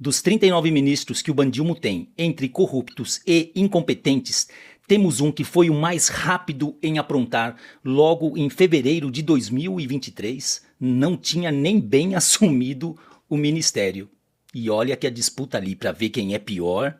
Dos 39 ministros que o Bandilmo tem, entre corruptos e incompetentes, temos um que foi o mais rápido em aprontar logo em fevereiro de 2023, não tinha nem bem assumido o ministério. E olha que a disputa ali para ver quem é pior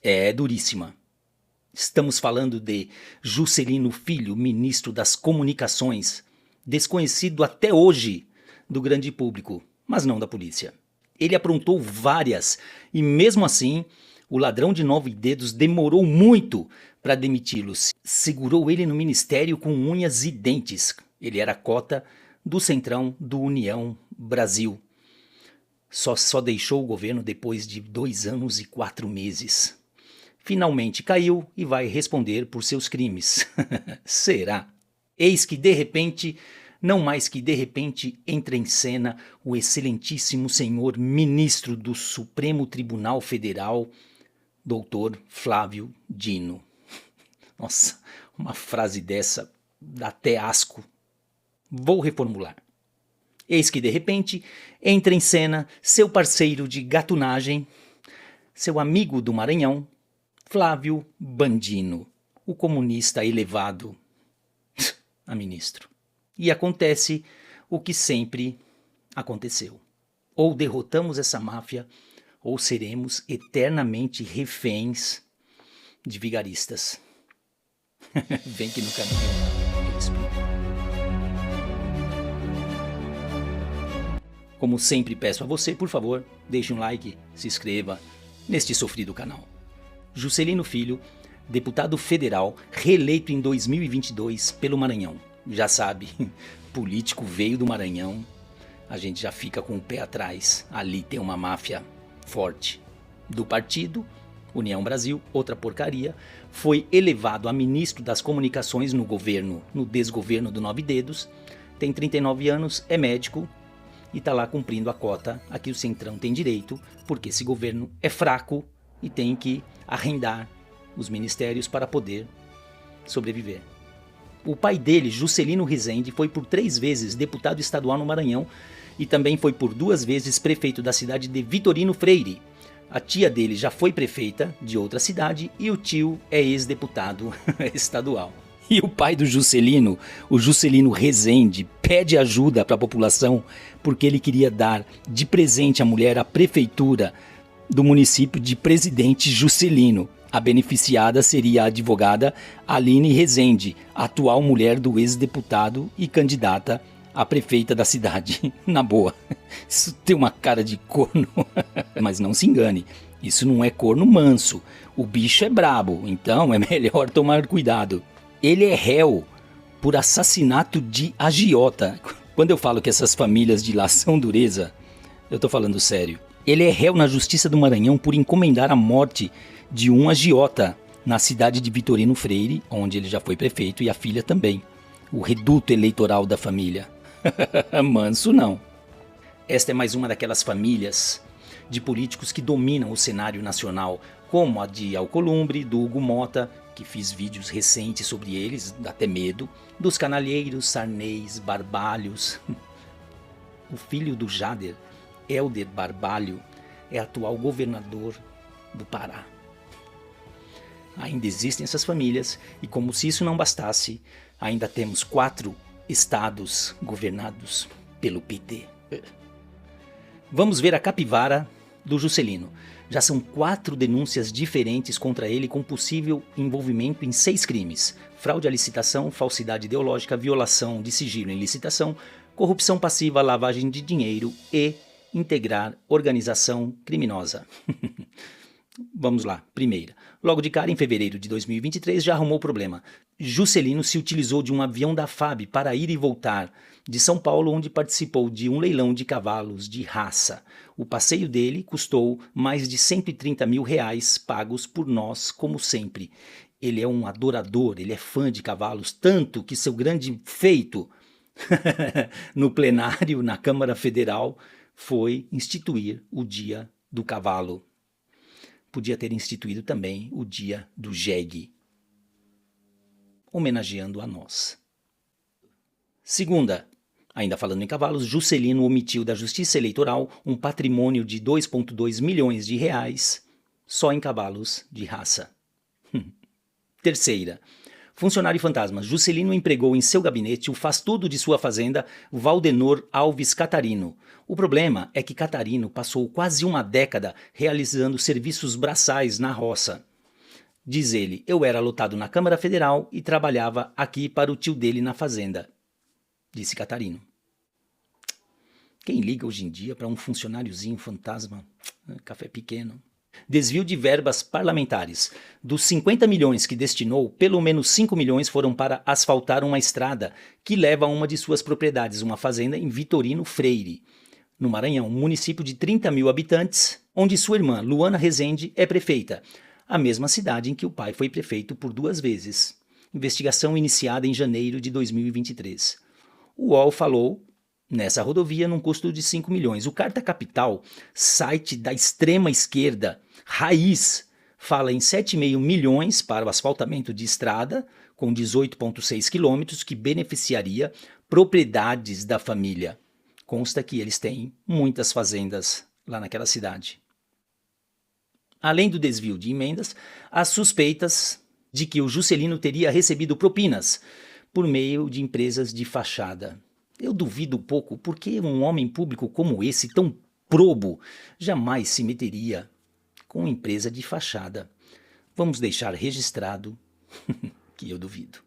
é duríssima. Estamos falando de Juscelino Filho, ministro das Comunicações, desconhecido até hoje do grande público, mas não da polícia. Ele aprontou várias e mesmo assim o ladrão de 9 dedos demorou muito para demiti-lo. Segurou ele no ministério com unhas e dentes. Ele era cota do Centrão do União Brasil. Só deixou o governo depois de 2 anos e 4 meses. Finalmente caiu e vai responder por seus crimes. Será? Eis que de repente, não mais que de repente, entra em cena o excelentíssimo senhor ministro do Supremo Tribunal Federal, doutor Flávio Dino. Nossa, uma frase dessa dá até asco. Vou reformular. Eis que de repente entra em cena seu parceiro de gatunagem, seu amigo do Maranhão, Flávio Bandino, o comunista elevado a ministro. E acontece o que sempre aconteceu. Ou derrotamos essa máfia, ou seremos eternamente reféns de vigaristas. Vem que no caminho eu explico. Como sempre peço a você, por favor, deixe um like, se inscreva neste sofrido canal. Juscelino Filho, deputado federal, reeleito em 2022 pelo Maranhão. Já sabe, político veio do Maranhão, a gente já fica com o pé atrás. Ali tem uma máfia forte. Do partido, União Brasil, outra porcaria, foi elevado a ministro das Comunicações no desgoverno do 9 dedos, tem 39 anos, é médico e está lá cumprindo a cota a que o Centrão tem direito, porque esse governo é fraco e tem que arrendar os ministérios para poder sobreviver. O pai dele, Juscelino Rezende, foi por 3 vezes deputado estadual no Maranhão e também foi por 2 vezes prefeito da cidade de Vitorino Freire. A tia dele já foi prefeita de outra cidade e o tio é ex-deputado estadual. E o pai do Juscelino, o Juscelino Rezende, pede ajuda para a população porque ele queria dar de presente à mulher a prefeitura do município de Presidente Juscelino. A beneficiada seria a advogada Aline Rezende, atual mulher do ex-deputado e candidata a prefeita da cidade. Na boa, isso tem uma cara de corno. Mas não se engane, isso não é corno manso. O bicho é brabo, então é melhor tomar cuidado. Ele é réu por assassinato de agiota. Quando eu falo que essas famílias de lá são dureza, eu tô falando sério. Ele é réu na Justiça do Maranhão por encomendar a morte de um agiota na cidade de Vitorino Freire, onde ele já foi prefeito, e a filha também. O reduto eleitoral da família. Manso não. Esta é mais uma daquelas famílias de políticos que dominam o cenário nacional, como a de Alcolumbre, do Hugo Mota, que fiz vídeos recentes sobre eles, dá até medo, dos canalheiros, Sarneys, Barbalhos. O filho do Jader, Helder Barbalho, é atual governador do Pará. Ainda existem essas famílias e, como se isso não bastasse, ainda temos 4 estados governados pelo PT. Vamos ver a capivara do Juscelino. Já são 4 denúncias diferentes contra ele com possível envolvimento em 6 crimes: fraude à licitação, falsidade ideológica, violação de sigilo em licitação, corrupção passiva, lavagem de dinheiro e integrar organização criminosa. Vamos lá, primeira. Logo de cara, em fevereiro de 2023, já arrumou problema. Juscelino se utilizou de um avião da FAB para ir e voltar de São Paulo, onde participou de um leilão de cavalos de raça. O passeio dele custou mais de 130 mil reais, pagos por nós, como sempre. Ele é um adorador, ele é fã de cavalos, tanto que seu grande feito no plenário, na Câmara Federal, foi instituir o Dia do Cavalo. Podia ter instituído também o Dia do Jegue, homenageando a nós. Segunda, Ainda falando em cavalos, Juscelino omitiu da Justiça Eleitoral um patrimônio de 2,2 milhões de reais só em cavalos de raça. Terceira. Funcionário fantasma. Juscelino empregou em seu gabinete o faz-tudo de sua fazenda, Valdenor Alves Catarino. O problema é que Catarino passou quase uma década realizando serviços braçais na roça. Diz ele, eu era lotado na Câmara Federal e trabalhava aqui para o tio dele na fazenda. Disse Catarino. Quem liga hoje em dia para um funcionáriozinho fantasma? Café pequeno. Desvio de verbas parlamentares. Dos 50 milhões que destinou, pelo menos 5 milhões foram para asfaltar uma estrada que leva a uma de suas propriedades, uma fazenda em Vitorino Freire, no Maranhão, um município de 30 mil habitantes, onde sua irmã, Luana Rezende, é prefeita, a mesma cidade em que o pai foi prefeito por 2 vezes. Investigação iniciada em janeiro de 2023. O UOL falou nessa rodovia num custo de 5 milhões. O Carta Capital, site da extrema esquerda, raiz, fala em 7,5 milhões para o asfaltamento de estrada, com 18,6 quilômetros, que beneficiaria propriedades da família. Consta que eles têm muitas fazendas lá naquela cidade. Além do desvio de emendas, há suspeitas de que o Juscelino teria recebido propinas por meio de empresas de fachada. Eu duvido pouco porque um homem público como esse, tão probo, jamais se meteria com empresa de fachada. Vamos deixar registrado que eu duvido.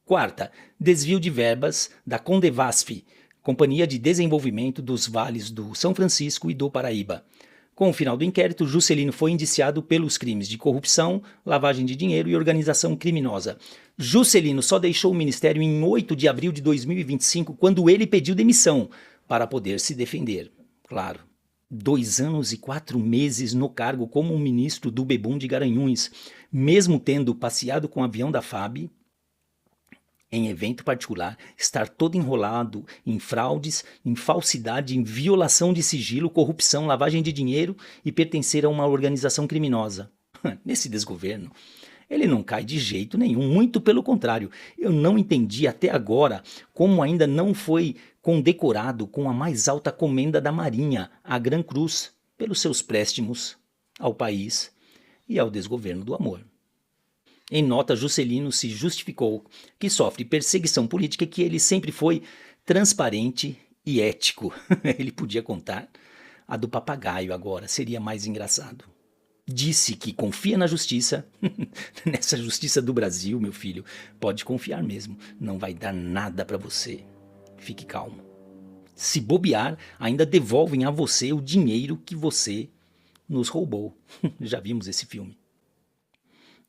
Quarta, desvio de verbas da Condevasf, Companhia de Desenvolvimento dos Vales do São Francisco e do Paraíba. Com o final do inquérito, Juscelino foi indiciado pelos crimes de corrupção, lavagem de dinheiro e organização criminosa. Juscelino só deixou o ministério em 8 de abril de 2025, quando ele pediu demissão para poder se defender. Claro, 2 anos e 4 meses no cargo como ministro do Bebum de Garanhuns, mesmo tendo passeado com o avião da FAB, em evento particular, estar todo enrolado em fraudes, em falsidade, em violação de sigilo, corrupção, lavagem de dinheiro e pertencer a uma organização criminosa. Nesse desgoverno, ele não cai de jeito nenhum, muito pelo contrário. Eu não entendi até agora como ainda não foi condecorado com a mais alta comenda da Marinha, a Gran Cruz, pelos seus préstimos ao país e ao desgoverno do amor. Em nota, Juscelino se justificou que sofre perseguição política e que ele sempre foi transparente e ético. Ele podia contar a do papagaio agora, seria mais engraçado. Disse que confia na justiça, nessa justiça do Brasil, meu filho, pode confiar mesmo, não vai dar nada para você. Fique calmo. Se bobear, ainda devolvem a você o dinheiro que você nos roubou. Já vimos esse filme.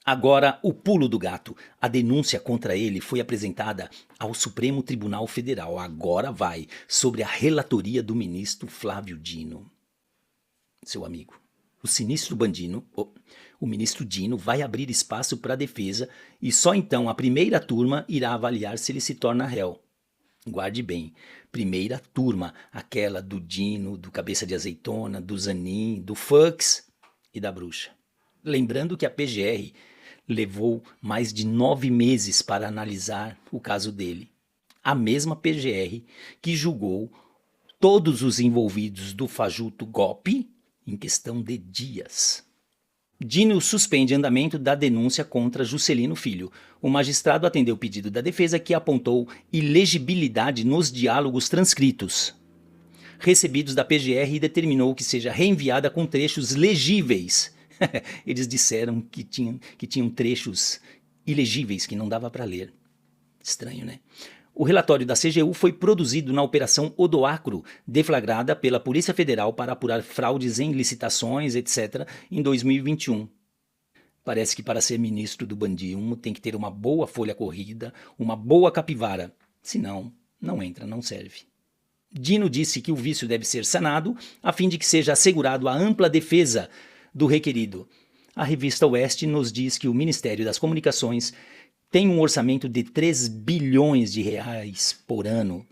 Agora, o pulo do gato. A denúncia contra ele foi apresentada ao Supremo Tribunal Federal. Agora vai, sobre a relatoria do ministro Flávio Dino. Seu amigo, o ministro Dino vai abrir espaço para a defesa e só então a primeira turma irá avaliar se ele se torna réu. Guarde bem, primeira turma, aquela do Dino, do Cabeça de Azeitona, do Zanin, do Fux e da Bruxa. Lembrando que a PGR levou mais de 9 meses para analisar o caso dele. A mesma PGR que julgou todos os envolvidos do fajuto golpe em questão de dias. Dino suspende andamento da denúncia contra Juscelino Filho. O magistrado atendeu o pedido da defesa, que apontou ilegibilidade nos diálogos transcritos recebidos da PGR e determinou que seja reenviada com trechos legíveis. Eles disseram que tinham trechos ilegíveis que não dava para ler. Estranho, né? O relatório da CGU foi produzido na Operação Odoacro, deflagrada pela Polícia Federal para apurar fraudes em licitações, etc., em 2021. Parece que para ser ministro do Bandinho tem que ter uma boa folha corrida, uma boa capivara. Senão, não entra, não serve. Dino disse que o vício deve ser sanado, a fim de que seja assegurado a ampla defesa do requerido. A revista Oeste nos diz que o Ministério das Comunicações tem um orçamento de 3 bilhões de reais por ano.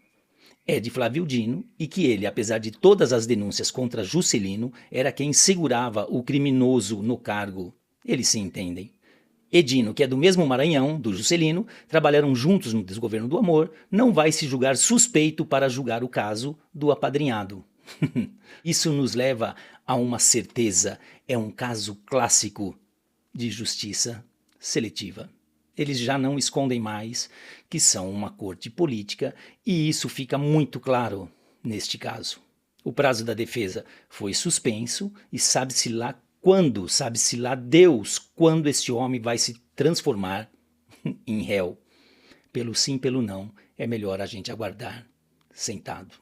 É de Flávio Dino e que ele, apesar de todas as denúncias contra Juscelino, era quem segurava o criminoso no cargo. Eles se entendem. Edino, que é do mesmo Maranhão, do Juscelino, trabalharam juntos no desgoverno do amor, não vai se julgar suspeito para julgar o caso do apadrinhado. Isso nos leva a uma certeza, é um caso clássico de justiça seletiva. Eles já não escondem mais que são uma corte política e isso fica muito claro neste caso. O prazo da defesa foi suspenso e sabe-se lá quando, sabe-se lá Deus, quando este homem vai se transformar em réu. Pelo sim, pelo não, é melhor a gente aguardar sentado.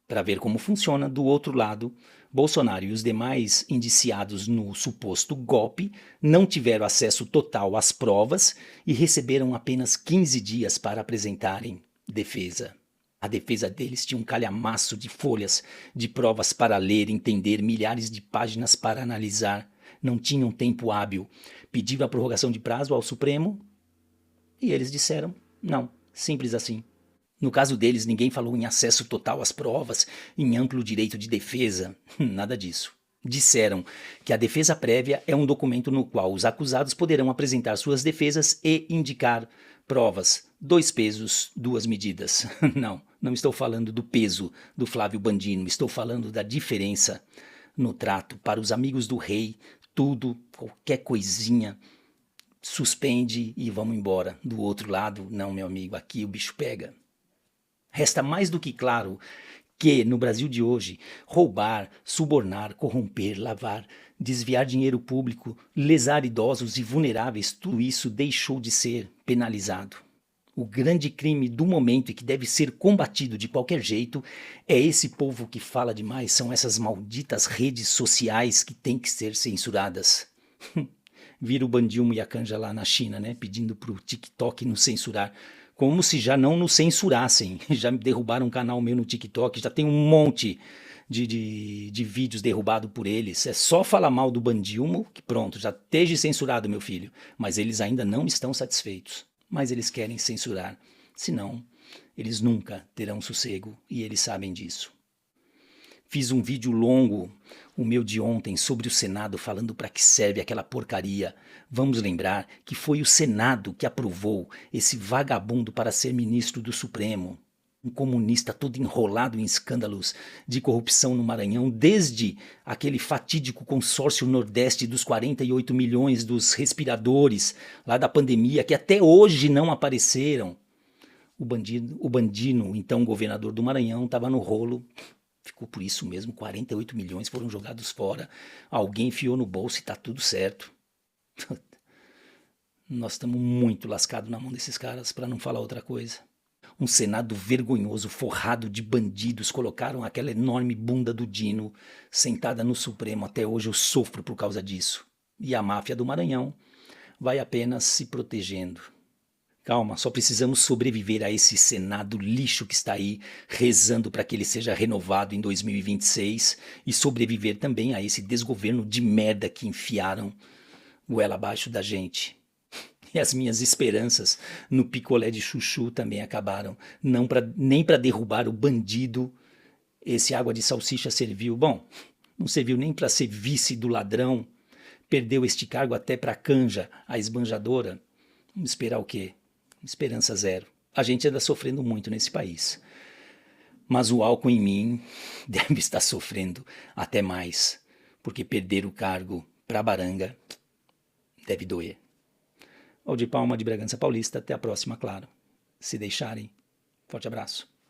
Para ver como funciona, do outro lado, Bolsonaro e os demais indiciados no suposto golpe não tiveram acesso total às provas e receberam apenas 15 dias para apresentarem defesa. A defesa deles tinha um calhamaço de folhas de provas para ler, entender, milhares de páginas para analisar. Não tinham tempo hábil. Pediram a prorrogação de prazo ao Supremo e eles disseram não, simples assim. No caso deles, ninguém falou em acesso total às provas, em amplo direito de defesa, nada disso. Disseram que a defesa prévia é um documento no qual os acusados poderão apresentar suas defesas e indicar provas. 2 pesos, 2 medidas. Não estou falando do peso do Flávio Bandino, estou falando da diferença no trato. Para os amigos do rei, tudo, qualquer coisinha, suspende e vamos embora. Do outro lado, não, meu amigo, aqui o bicho pega. Resta mais do que claro que, no Brasil de hoje, roubar, subornar, corromper, lavar, desviar dinheiro público, lesar idosos e vulneráveis, tudo isso deixou de ser penalizado. O grande crime do momento e que deve ser combatido de qualquer jeito é esse povo que fala demais, são essas malditas redes sociais que têm que ser censuradas. Vira o Bandilmo e a Canja lá na China, né, pedindo pro TikTok não censurar. Como se já não nos censurassem. Já me derrubaram um canal meu no TikTok, já tem um monte de vídeos derrubados por eles. É só falar mal do Bandilmo que pronto, já esteja censurado, meu filho. Mas eles ainda não estão satisfeitos. Mas eles querem censurar. Senão, eles nunca terão sossego e eles sabem disso. Fiz um vídeo longo, o meu de ontem, sobre o Senado, falando para que serve aquela porcaria. Vamos lembrar que foi o Senado que aprovou esse vagabundo para ser ministro do Supremo. Um comunista todo enrolado em escândalos de corrupção no Maranhão, desde aquele fatídico consórcio Nordeste dos 48 milhões dos respiradores lá da pandemia, que até hoje não apareceram. O Bandino, então governador do Maranhão, estava no rolo. Ficou por isso mesmo, 48 milhões foram jogados fora. Alguém enfiou no bolso e tá tudo certo. Nós estamos muito lascados na mão desses caras, para não falar outra coisa. Um Senado vergonhoso, forrado de bandidos, colocaram aquela enorme bunda do Dino sentada no Supremo. Até hoje eu sofro por causa disso. E a máfia do Maranhão vai apenas se protegendo. Calma, só precisamos sobreviver a esse Senado lixo que está aí, rezando para que ele seja renovado em 2026 e sobreviver também a esse desgoverno de merda que enfiaram goela abaixo da gente. E as minhas esperanças no picolé de chuchu também acabaram. Nem para derrubar o bandido esse água de salsicha serviu. Bom, não serviu nem para ser vice do ladrão. Perdeu este cargo até para a Canja, a esbanjadora. Vamos esperar o quê? Esperança zero. A gente anda sofrendo muito nesse país. Mas o álcool em mim deve estar sofrendo até mais. Porque perder o cargo para Baranga deve doer. Valdir Palma de Bragança Paulista, até a próxima, claro. Se deixarem, forte abraço.